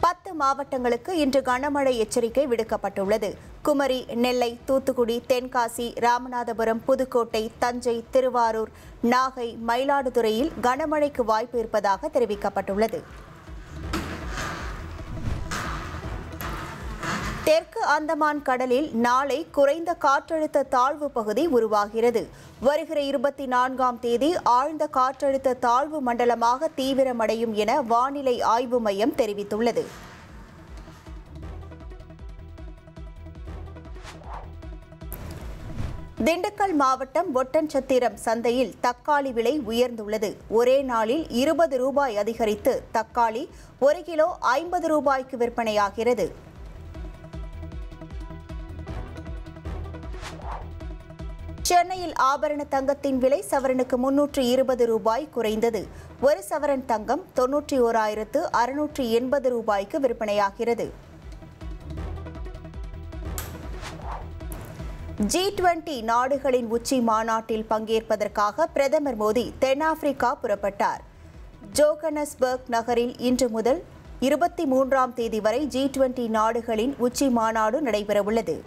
10 மாவட்டங்களுக்கு இன்று கனமழை எச்சரிக்கை விடுக்கப்பட்டுள்ளது. குமரி, நெல்லை, தூத்துக்குடி, தென்காசி, ராமநாதபுரம், புதுக்கோட்டை, தஞ்சை, திருவாரூர், நாகை, மயிலாடுதுறையில் கனமழைக்கு வாய்ப்பு இருப்பதாக தெரிவிக்கப்பட்டுள்ளது. தெற்கு அந்தமான் கடலில் நாளை குறைந்த காற்றழுத்த தாழ்வு பகுதி உருவாகிறது. வருகிற 24ஆம் தேதி ஆழ்ந்த காற்றழுத்த தாழ்வு மண்டலமாக தீவிரமடையும் என வானிலை ஆய்வு மையம் தெரிவித்துள்ளது. திண்டுக்கல் மாவட்டம் ஒட்டன்சத்திரம் சந்தையில் தக்காளி விலை உயர்ந்துள்ளது. ஒரே நாளில் 20 ரூபாய் அதிகரித்து தக்காளி 1 கிலோ 50 ரூபாய்க்கு விற்பனையாகிறது. சென்னையில் ஆபரண தங்கத்தின் விலை சவரனுக்கு 320 ரூபாய் குறைந்தது. ஒரு சவரன் தங்கம் 91,680 ரூபாய்க்கு விற்பனையாகிறது. G20 நாடுகளின் உச்சி மாநாட்டில் பங்கேற்பதற்காக பிரதமர் மோடி தென்னாப்பிரிக்கா புறப்பட்டார். ஜோகன்னஸ்பர்க் நகரில் இன்று முதல் 23ஆம் தேதி வரை G20 நாடுகளின் உச்சி மாநாடு நடைபெறவுள்ளது.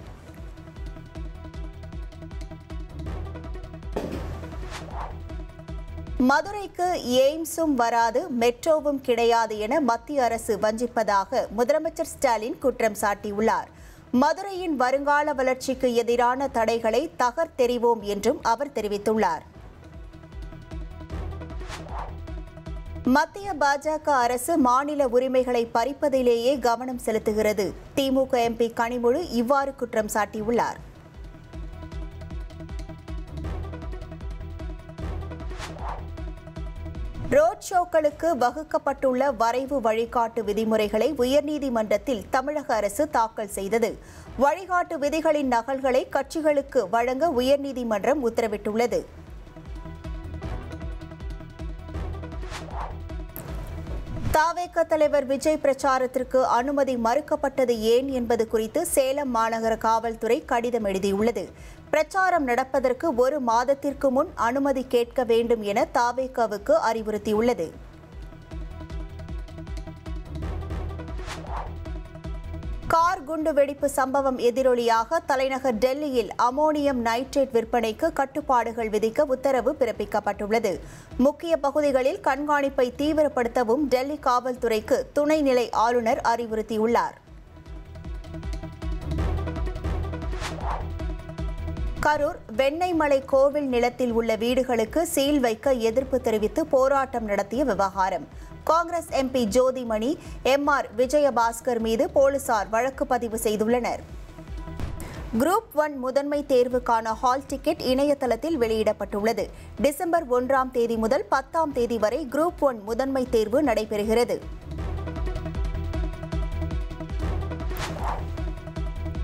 மதுரைக்கு எய்ம்ஸும் வராது, மெட்ரோவும் கிடையாது என மத்திய அரசு வஞ்சிப்பதாக முதலமைச்சர் ஸ்டாலின் குற்றம் சாட்டியுள்ளார். மதுரையின் வருங்கால வளர்ச்சிக்கு எதிரான தடைகளை தகர்த்தெறிவோம் என்றும் அவர் தெரிவித்துள்ளார். மத்திய பாஜக அரசு மாநில உரிமைகளை பறிப்பதிலேயே கவனம் செலுத்துகிறது. திமுக எம்பி கனிமொழி இவ்வாறு குற்றம் சாட்டியுள்ளார். ரோட் ஷோக்களுக்கு வகுக்கப்பட்டுள்ள வரைவு வழிகாட்டு விதிமுறைகளை உயர்நீதிமன்றத்தில் தமிழக அரசு தாக்கல் செய்தது. வழிகாட்டு விதிகளின் நகல்களை கட்சிகளுக்கு வழங்க உயர்நீதிமன்றம் உத்தரவிட்டுள்ளது. தவேக தலைவர் விஜய் பிரச்சாரத்திற்கு அனுமதி மறுக்கப்பட்டது ஏன் என்பது குறித்து சேலம் மாநகர காவல்துறை கடிதம் எழுதியுள்ளது. பிரச்சாரம் நடப்பதற்கு 1 மாதத்திற்கு முன் அனுமதி கேட்க வேண்டும் என தவேகவுக்கு அறிவுறுத்தியுள்ளது. கார் குண்டு வெடிப்பு சம்பவம் எதிரொலியாக தலைநகர் டெல்லியில் அமோனியம் நைட்ரேட் விற்பனைக்கு கட்டுப்பாடுகள் விதிக்க உத்தரவு பிறப்பிக்கப்பட்டுள்ளது. முக்கிய பகுதிகளில் கண்காணிப்பை தீவிரப்படுத்தவும் டெல்லி காவல்துறைக்கு துணைநிலை ஆளுநர் அறிவுறுத்தியுள்ளார். கரூர் வெண்ணெய்மலை கோவில் நிலத்தில் உள்ள வீடுகளுக்கு சீல் வைக்க எதிர்ப்பு தெரிவித்து போராட்டம் நடத்திய விவகாரம். காங்கிரஸ் எம்பி ஜோதிமணி, MR விஜயபாஸ்கர் மீது போலீசார் வழக்கு பதிவு செய்துள்ளனர். குரூப் 1 முதன்மை தேர்வுக்கான ஹால் டிக்கெட் இணையதளத்தில் வெளியிடப்பட்டுள்ளது. டிசம்பர் 1ஆம் தேதி முதல் 10ஆம் தேதி வரை குரூப் 1 முதன்மை தேர்வு நடைபெறுகிறது.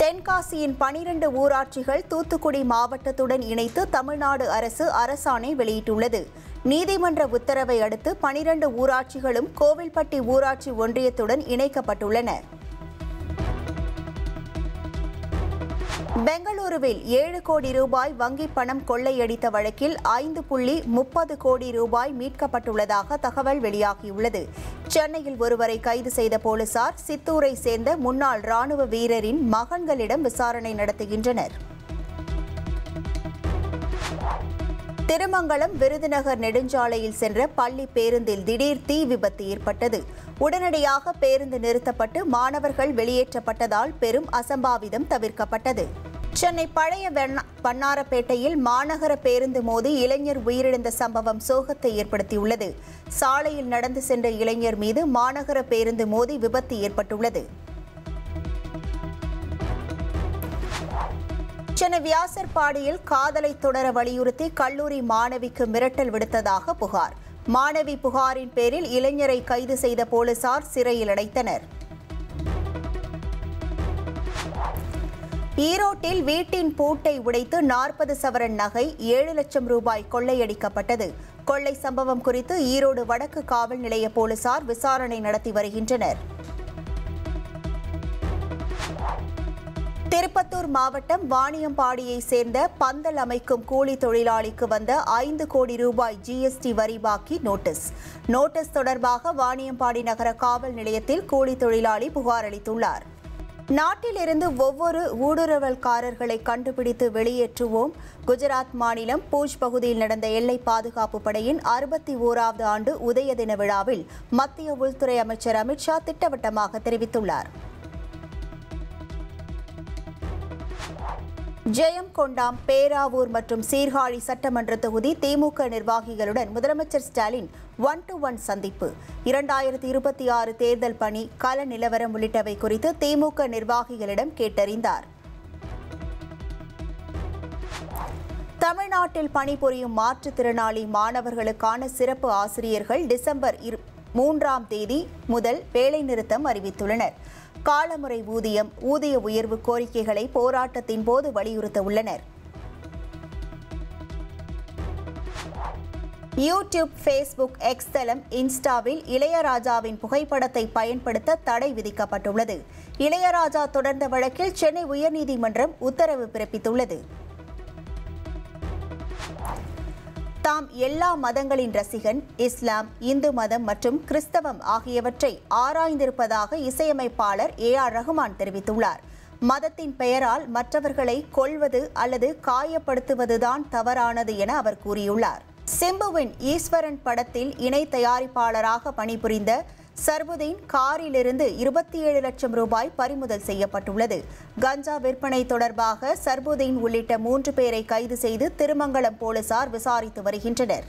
தென்காசியின் 12 ஊராட்சிகள் தூத்துக்குடி மாவட்டத்துடன் இணைத்து தமிழ்நாடு அரசு அரசாணை வெளியிட்டுள்ளது. நீதிமன்ற உத்தரவை அடுத்து 12 ஊராட்சிகளும் கோவில்பட்டி ஊராட்சி ஒன்றியத்துடன் இணைக்கப்பட்டுள்ளன. பெங்களூருவில் 7 கோடி ரூபாய் வங்கி பணம் கொள்ளையடித்த வழக்கில் 5.30 கோடி ரூபாய் மீட்கப்பட்டுள்ளதாக தகவல் வெளியாகியுள்ளது. சென்னையில் ஒருவரை கைது செய்த போலீசார் சித்தூரை சேர்ந்த முன்னாள் ராணுவ வீரரின் மகன்களிடம் விசாரணை நடத்துகின்றனர். திருமங்கலம் விருதுநகர் நெடுஞ்சாலையில் சென்ற பள்ளி பேருந்தில் திடீர் தீ விபத்து ஏற்பட்டது. உடனடியாக பேருந்து நிறுத்தப்பட்டு மாணவர்கள் வெளியேற்றப்பட்டதால் பெரும் அசம்பாவிதம் தவிர்க்கப்பட்டது. சென்னை பழைய வண்ணாரப்பேட்டையில் மாநகர பேருந்து மோதி இளைஞர் உயிரிழந்த சம்பவம் சோகத்தை ஏற்படுத்தியுள்ளது. சாலையில் நடந்து சென்ற இளைஞர் மீது மாநகர பேருந்து மோதி விபத்து ஏற்பட்டுள்ளது. சென்னை வியாசர்பாடியில் காதலை தொடர வலியுறுத்தி கல்லூரி மாணவிக்கு மிரட்டல் விடுத்ததாக புகார். மாணவி புகாரின் பேரில் இளைஞரை கைது செய்த போலீசார் சிறையில் அடைத்தனர். ஈரோட்டில் வீட்டின் பூட்டை உடைத்து 40 சவரன் நகை 7 லட்சம் ரூபாய் கொள்ளையடிக்கப்பட்டது. கொள்ளை சம்பவம் குறித்து ஈரோடு வடக்கு காவல் நிலைய போலீசார் விசாரணை நடத்தி வருகின்றனர். திருப்பத்தூர் மாவட்டம் வாணியம்பாடியை சேர்ந்த பந்தல் அமைக்கும் கூலி தொழிலாளிக்கு வந்த 5 கோடி ரூபாய் ஜிஎஸ்டி வரி பாக்கி நோட்டீஸ் தொடர்பாக வாணியம்பாடி நகர காவல் நிலையத்தில் கூலி தொழிலாளி புகார் அளித்துள்ளார். நாட்டிலிருந்து ஒவ்வொரு ஊடுருவல்காரர்களை கண்டுபிடித்து வெளியேற்றுவோம். குஜராத் மாநிலம் பூஜ் பகுதியில் நடந்த எல்லை பாதுகாப்பு படையின் 61வது ஆண்டு உதய தின விழாவில் மத்திய உள்துறை அமைச்சர் அமித்ஷா திட்டவட்டமாக தெரிவித்துள்ளார். ஜெயங்கொண்டாம், பேராவூர் மற்றும் சீர்காழி சட்டமன்ற தொகுதி திமுக நிர்வாகிகளுடன் முதலமைச்சர் ஸ்டாலின் 1-to-1 சந்திப்பு. 2026 தேர்தல் பணி, கள நிலவரம் உள்ளிட்டவை குறித்து திமுக நிர்வாகிகளிடம் கேட்டறிந்தார். தமிழ்நாட்டில் பணிபுரியும் மாற்றுத்திறனாளி மாணவர்களுக்கான சிறப்பு ஆசிரியர்கள் டிசம்பர் 3ஆம் தேதி முதல் வேலைநிறுத்தம் அறிவித்துள்ளனர். காலமுறை ஊதிய உயர்வு கோரிக்கைகளை போராட்டத்தின் போது வலியுறுத்த உள்ளனர். யூடியூப், ஃபேஸ்புக், எக்ஸ் தளம், இன்ஸ்டாவில் இளையராஜாவின் புகைப்படத்தை பயன்படுத்த தடை விதிக்கப்பட்டுள்ளது. இளையராஜா தொடர்ந்த வழக்கில் சென்னை உயர்நீதிமன்றம் உத்தரவு பிறப்பித்துள்ளது. தாம் எல்லா மதங்களின் ரசிகன், இஸ்லாம், இந்து மதம் மற்றும் கிறிஸ்தவம் ஆகியவற்றை ஆராய்ந்திருப்பதாக இசையமைப்பாளர் AR ரஹ்மான் தெரிவித்துள்ளார். மதத்தின் பெயரால் மற்றவர்களை கொல்வது அல்லது காயப்படுத்துவதுதான் தவறானது என அவர் கூறியுள்ளார். சிம்புவின் ஈஸ்வரன் படத்தில் இணை தயாரிப்பாளராக பணிபுரிந்த சர்புதீன் காரிலிருந்து 27 லட்சம் ரூபாய் பறிமுதல் செய்யப்பட்டுள்ளது. கஞ்சா விற்பனை தொடர்பாக சர்புதீன் உள்ளிட்ட 3 பேரை கைது செய்து திருமங்கலம் போலீசார் விசாரித்து வருகின்றனர்.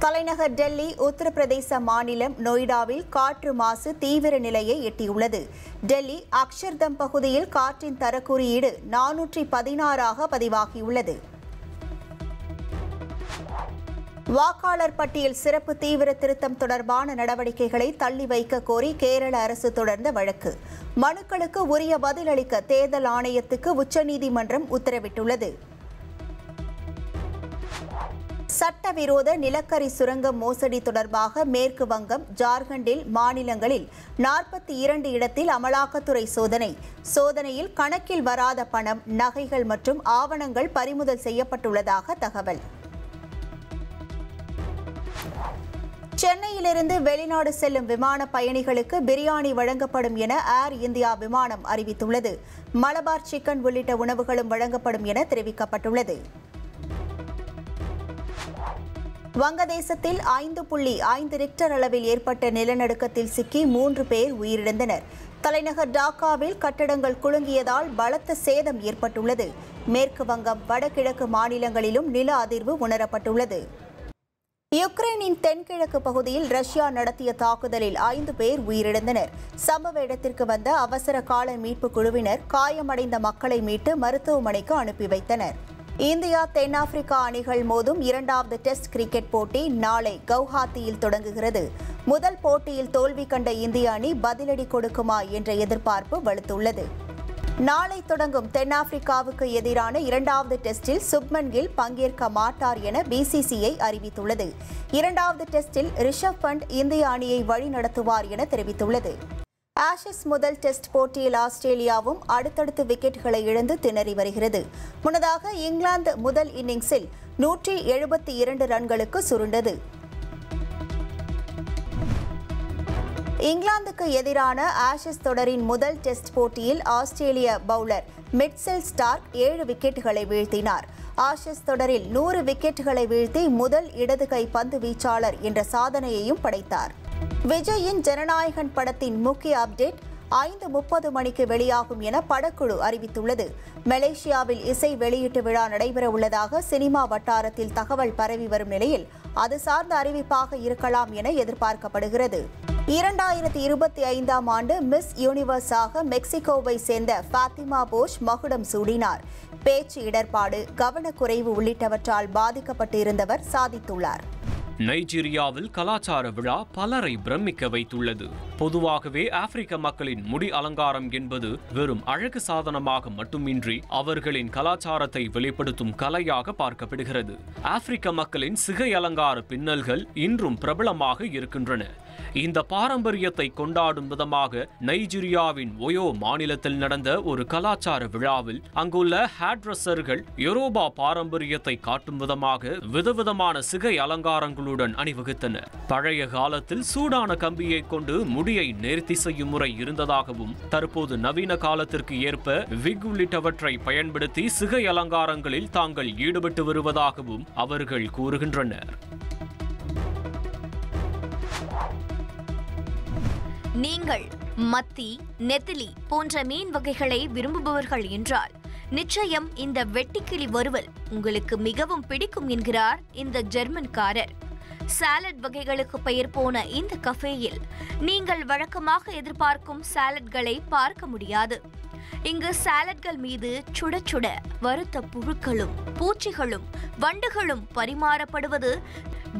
தலைநகர் டெல்லி, உத்தரப்பிரதேச மாநிலம் நொய்டாவில் காற்று மாசு தீவிர நிலையை எட்டியுள்ளது. டெல்லி அக்ஷர்தம் பகுதியில் காற்றின் தரக்குறியீடு 416ஆக பதிவாகியுள்ளது. வாக்காளர் பட்டியல் சிறப்பு தீவிர திருத்தம் தொடர்பான நடவடிக்கைகளை தள்ளி வைக்க கோரி கேரள அரசு தொடர்ந்த வழக்கு. மனுக்களுக்கு உரிய பதிலளிக்க தேர்தல் ஆணையத்துக்கு உச்சநீதிமன்றம் உத்தரவிட்டுள்ளது. சட்டவிரோத நிலக்கரி சுரங்கம் மோசடி தொடர்பாக மேற்கு வங்கம், ஜார்க்கண்டில் மாநிலங்களில் 42 இடத்தில் அமலாக்கத்துறை சோதனையில் கணக்கில் வராத பணம், நகைகள் மற்றும் ஆவணங்கள் பறிமுதல் செய்யப்பட்டுள்ளதாக தகவல். சென்னையிலிருந்து வெளிநாடு செல்லும் விமான பயணிகளுக்கு பிரியாணி வழங்கப்படும் என ஏர் இந்தியா விமானம் அறிவித்துள்ளது. மலபார் சிக்கன் உள்ளிட்ட உணவுகளும் வழங்கப்படும் என தெரிவிக்கப்பட்டுள்ளது. வங்கதேசத்தில் 5.5 ரிக்டர் அளவில் ஏற்பட்ட நிலநடுக்கத்தில் சிக்கி 3 பேர் உயிரிழந்தனர். தலைநகர் டாக்காவில் கட்டடங்கள் குலுங்கியதால் பலத்த சேதம் ஏற்பட்டுள்ளது. மேற்கு வங்கம், வடகிழக்கு மாநிலங்களிலும் நில அதிர்வு உணரப்பட்டுள்ளது. யுக்ரைனின் தென்கிழக்கு பகுதியில் ரஷ்யா நடத்திய தாக்குதலில் 5 பேர் உயிரிழந்தனர். சம்பவ இடத்திற்கு வந்த அவசர கால மீட்பு குழுவினர் காயமடைந்த மக்களை மீட்டு மருத்துவமனைக்கு அனுப்பி வைத்தனர். இந்தியா, தென்னாப்பிரிக்கா அணிகள் மோதும் 2வது டெஸ்ட் கிரிக்கெட் போட்டி நாளை கவுஹாத்தியில் தொடங்குகிறது. முதல் போட்டியில் தோல்வி கண்ட இந்திய அணி பதிலடி கொடுக்குமா என்ற எதிர்பார்ப்பு வலுத்துள்ளது. நாளை தொடங்கும் தென்னாப்பிரிக்காவுக்கு எதிரான 2வது டெஸ்டில் சுப்மன் கில் பங்கேற்க மாட்டார் என BCCI அறிவித்துள்ளது. 2வது டெஸ்டில் ரிஷப் பண்ட் இந்திய அணியை வழிநடத்துவார் என தெரிவித்துள்ளது. ஆஷஸ் முதல் டெஸ்ட் போட்டியில் ஆஸ்திரேலியாவும் அடுத்தடுத்து விக்கெட்டுகளை இழந்து திணறி வருகிறது. முன்னதாக இங்கிலாந்து முதல் இன்னிங்ஸில் 172 ரன்களுக்கு சுருண்டது. இங்கிலாந்துக்கு எதிரான ஆஷஸ் தொடரின் முதல் டெஸ்ட் போட்டியில் ஆஸ்திரேலிய பவுலர் மிட்செல் ஸ்டார்க் 7 விக்கெட்டுகளை வீழ்த்தினார். ஆஷஸ் தொடரில் 100 விக்கெட்டுகளை வீழ்த்தி முதல் இடது கை பந்து வீச்சாளர் என்ற சாதனையையும் படைத்தார். விஜயின் ஜனநாயகன் படத்தின் முக்கிய அப்டேட் 5:30 மணிக்கு வெளியாகும் என படக்குழு அறிவித்துள்ளது. மலேசியாவில் இசை வெளியீட்டு விழா நடைபெற உள்ளதாக சினிமா வட்டாரத்தில் தகவல் பரவி வரும் நிலையில் அது சார்ந்த அறிவிப்பாக இருக்கலாம் என எதிர்பார்க்கப்படுகிறது. 2025ஆம் ஆண்டு மிஸ் யூனிவர்ஸாக மெக்சிகோவை சேர்ந்த ஃபாத்திமா போஷ் மகுடம் சூடினார். பேச்சு இடர்பாடு, கவனக்குறைவு உள்ளிட்டவற்றால் பாதிக்கப்பட்டு இருந்தவர் சாதித்துள்ளார். நைஜீரியாவில் கலாச்சார விழா பலரை பிரமிக்க வைத்துள்ளது. பொதுவாகவே ஆப்பிரிக்க மக்களின் முடி அலங்காரம் என்பது வெறும் அழகு சாதனமாக மட்டுமின்றி அவர்களின் கலாச்சாரத்தை வெளிப்படுத்தும் கலையாக பார்க்கப்படுகிறது. ஆப்பிரிக்க மக்களின் சிகை அலங்கார பின்னல்கள் இன்றும் பிரபலமாக இருக்கின்றன. இந்த பாரம்பரியத்தை கொண்டாடும் விதமாக நைஜீரியாவின் ஒயோ மாநிலத்தில் நடந்த ஒரு கலாச்சார விழாவில் அங்குள்ள ஹேர்ட்ரெஸ்ஸர்கள் யூரோபா பாரம்பரியத்தை காட்டும் விதமாக விதவிதமான சிகை அலங்காரங்களுடன் அணிவகுத்தனர். பழைய காலத்தில் சூடான கம்பியை கொண்டு முடியை நேர்த்தி செய்யும் முறை இருந்ததாகவும் தற்போது நவீன காலத்திற்கு ஏற்ப விக் உள்ளிட்டவற்றை பயன்படுத்தி சிகை அலங்காரங்களில் தாங்கள் ஈடுபட்டு வருவதாகவும் அவர்கள் கூறுகின்றனர். நீங்கள் மத்தி, நெத்திலி போன்ற மீன் வகைகளை விரும்புபவர்கள் என்றால் நிச்சயம் இந்த வெட்டிக்கிளி வறுவல் உங்களுக்கு மிகவும் பிடிக்கும் என்கிறார் இந்த ஜெர்மன்காரர். சாலட் வகைகளுக்கு பெயர் போன இந்த கஃபேயில் நீங்கள் வழக்கமாக எதிர்பார்க்கும் சாலட்களை பார்க்க முடியாது. இங்கு சாலட்கள் மீது சுட சுட வறுத்த புழுக்களும் பூச்சிகளும் வண்டுகளும் பரிமாறப்படுவது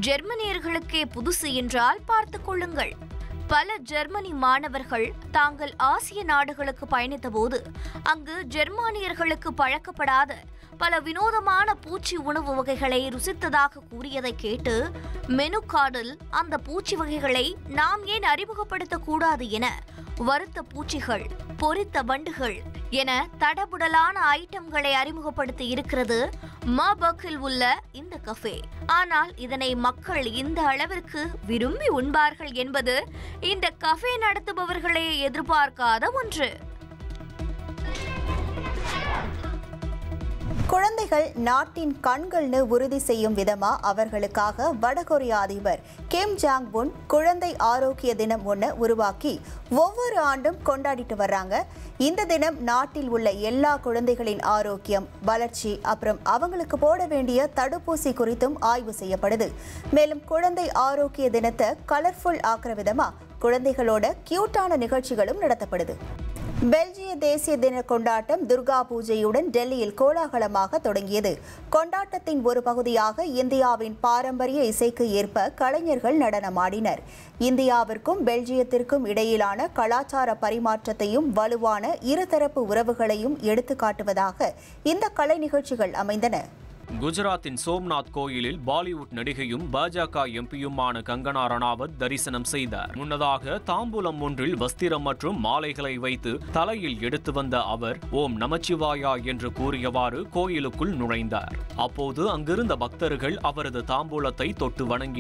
ஜெர்மனியர்களுக்கே புதுசு என்றால் பார்த்துக் கொள்ளுங்கள். பல ஜெர்மனி மாணவர்கள் தாங்கள் ஆசிய நாடுகளுக்கு பயணித்த போது அங்கு ஜெர்மானியர்களுக்கு பழக்கப்படாத பல வினோதமான பூச்சி உணவு வகைகளை ருசித்ததாக கூறியதை கேட்டு மெனு கார்டில் அந்த பூச்சி வகைகளை நாம் ஏன் அறிமுகப்படுத்தக்கூடாது என வறுத்த பூச்சிகள், பொரித்த வண்டுகள் என தடபுடலான ஐட்டம்களை அறிமுகப்படுத்தி இருக்கிறது மார்பர்க்கில் உள்ள இந்த கஃபே. ஆனால் இதனை மக்கள் இந்த அளவிற்கு விரும்பி உண்பார்கள் என்பது இந்த கஃபே நடத்துபவர்களே எதிர்பார்க்காத ஒன்று. குழந்தைகள் நாட்டின் கண்கள்னு உறுதி செய்யும் விதமா அவர்களுக்காக வடகொரிய அதிபர் கிம் ஜாங் உன் குழந்தை ஆரோக்கிய தினம் ஒன்று உருவாக்கி ஒவ்வொரு ஆண்டும் கொண்டாடிட்டு வர்றாங்க. இந்த தினம் நாட்டில் உள்ள எல்லா குழந்தைகளின் ஆரோக்கியம், வளர்ச்சி, அப்புறம் அவங்களுக்கு போட வேண்டிய தடுப்பூசி குறித்தும் ஆய்வு செய்யப்படுது. மேலும் குழந்தை ஆரோக்கிய தினத்தை கலர்ஃபுல் ஆக்குற விதமா குழந்தைகளோட கியூட்டான நிகழ்ச்சிகளும் நடத்தப்படுது. பெல்ஜிய தேசிய தின கொண்டாட்டம் துர்கா பூஜையுடன் டெல்லியில் கோலாகலமாக தொடங்கியது. கொண்டாட்டத்தின் ஒரு பகுதியாக இந்தியாவின் பாரம்பரிய இசைக்கு ஏற்ப கலைஞர்கள் நடனமாடினர். இந்தியாவிற்கும் பெல்ஜியத்திற்கும் இடையிலான கலாச்சார பரிமாற்றத்தையும் வலுவான இருதரப்பு உறவுகளையும் எடுத்துக்காட்டுவதாக இந்த கலை நிகழ்ச்சிகள் அமைந்தன. குஜராத்தின் சோம்நாத் கோயிலில் பாலிவுட் நடிகையும் பாஜக எம்பியுமான கங்கனா ரணாவத் தரிசனம் செய்தார். முன்னதாக தாம்பூலம் ஒன்றில் வஸ்திரம் மற்றும் மாலைகளை வைத்து தலையில் எடுத்து வந்த அவர் ஓம் நமச்சிவாயா என்று கூறியவாறு கோயிலுக்குள் நுழைந்தார். அப்போது அங்கிருந்த பக்தர்கள் அவரது தாம்பூலத்தை தொட்டு வணங்கி